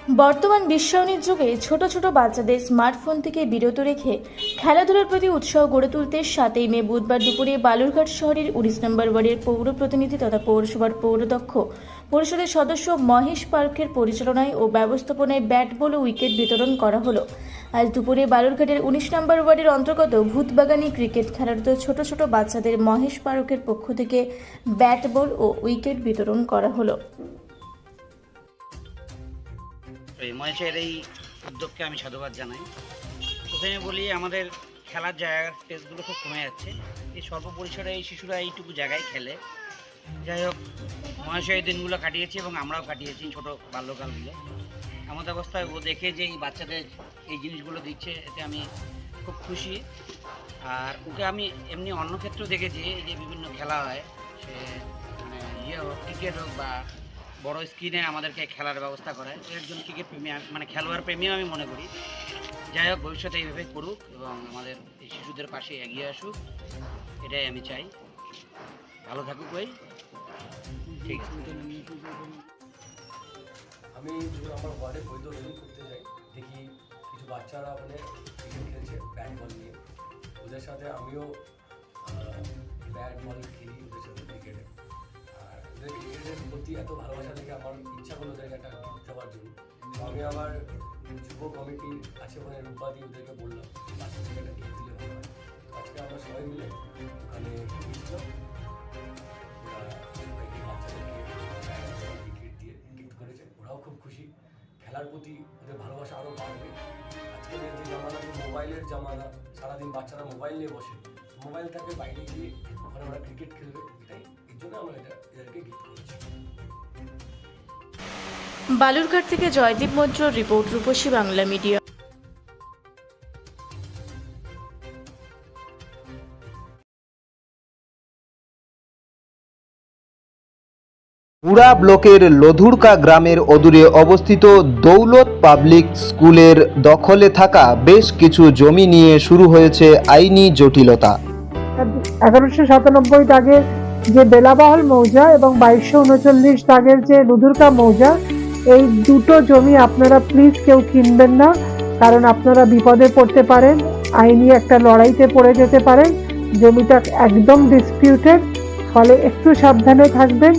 বর্তমান বিশ্বায়নের যুগে ছোট ছোট বাচ্চাদের স্মার্টফোন থেকে বিরত রেখে খেলাধুলার প্রতি উৎসাহ গড়ে তুলতে 7 মে বুধবার দুপুরে বালুরঘাট শহরের 19 নম্বর ওয়ার্ডের পৌর প্রতিনিধি তথা পৌরসভার পৌরদক্ষ পরিষদের সদস্য মহেশ পার্কের পরিচালনায় ও ব্যবস্থাপনায় ব্যাট বল ও উইকেট বিতরণ করা হলো। আজ দুপুরে বালুরঘাটের 19 নম্বর ওয়ার্ডের অন্তর্গত ভূতবাগানী ক্রিকেট খেলারত ছোট ছোট বাচ্চাদের মহেশ পার্কের পক্ষ থেকে ব্যাট বল ও উইকেট বিতরণ করা হলো। মহেশের এই উদ্যোগকে আমি সাধুবাদ জানাই। প্রথমে বলি, আমাদের খেলার জায়গার স্পেসগুলো খুব কমে যাচ্ছে। এই স্বল্প পরিসরে এই শিশুরা এইটুকু জায়গায় খেলে। যাই হোক, মহেশ এই দিনগুলো কাটিয়েছি এবং আমরাও কাটিয়েছি ছোটো বাল্যকালগুলো। আমাদের অবস্থায় ও দেখে যে এই বাচ্চাদের এই জিনিসগুলো দিচ্ছে, এতে আমি খুব খুশি। আর ওকে আমি এমনি অন্য ক্ষেত্রেও দেখেছি, এই যে বিভিন্ন খেলা হয়, সে মানে হোক, ক্রিকেট হোক বা বড় স্ক্রিনে আমাদেরকে খেলার ব্যবস্থা করায়। একজন ক্রিকেট প্রেমী, মানে খেলোয়াড় প্রেমীও আমি মনে করি। যাই হোক, ভবিষ্যতে এইভাবে করুক এবং আমাদের এই শিশুদের পাশে এগিয়ে আসুক, এটাই আমি চাই। ভালো থাকুক। ওই ঠিক আছে। আমি আমার ওয়ার্ডে পরিদর্শন করতে যাই, দেখি কিছু বাচ্চারা ওখানে ক্রিকেট খেলছে ব্যাট বল নিয়ে। ওদের সাথে আমিও ব্যাট বল খেলি ওদের সাথে ক্রিকেটে। আর ওদের ক্রিকেটের প্রতি এত ভালোবাসা দেখে আমার ইচ্ছা করলো ওদেরকে একটা গিফট দেওয়ার জন্য। আমি আমার যুব কমিটি আছে ওখানে রূপাদি, ওদেরকে বললাম বাচ্চাদেরকে একটা গিফট দিলে ভালো হয়। আজকে আমরা সবাই মিলে ওখানে গিয়েছিলাম। ওরাও খুব খুশি, খেলার প্রতি ওদের ভালোবাসা আরও বাড়বে। আজকের যে জামানা, মোবাইলের জামানা, সারাদিন বাচ্চারা মোবাইল নিয়ে বসে, মোবাইল থেকে বাইরে গিয়ে ওখানে ওরা ক্রিকেট খেলবে, এটাই এর জন্য আমরা এদেরকে গিফট করেছি। বালুরঘাট থেকে জয়দীপ মৈত্র রিপোর্ট, রূপসী বাংলা মিডিয়া। পুরা ব্লকের লধুরকা গ্রামের অদূরে অবস্থিত দৌলত পাবলিক স্কুলের দখলে থাকা বেশ কিছু জমি নিয়ে শুরু হয়েছে আইনি জটিলতা। 1197 দাগের যে বেলাবহল মৌজা এবং 2239 দাগের যে লধুরকা মৌজা, এই দুটো জমি আপনারা প্লিজ কেউ কিনবেন না, কারণ আপনারা বিপদে পড়তে পারেন, আইনি একটা লড়াইতে পড়ে যেতে পারেন। জমিটা একদম ডিসপিউটেড, ফলে একটু সাবধানে থাকবেন।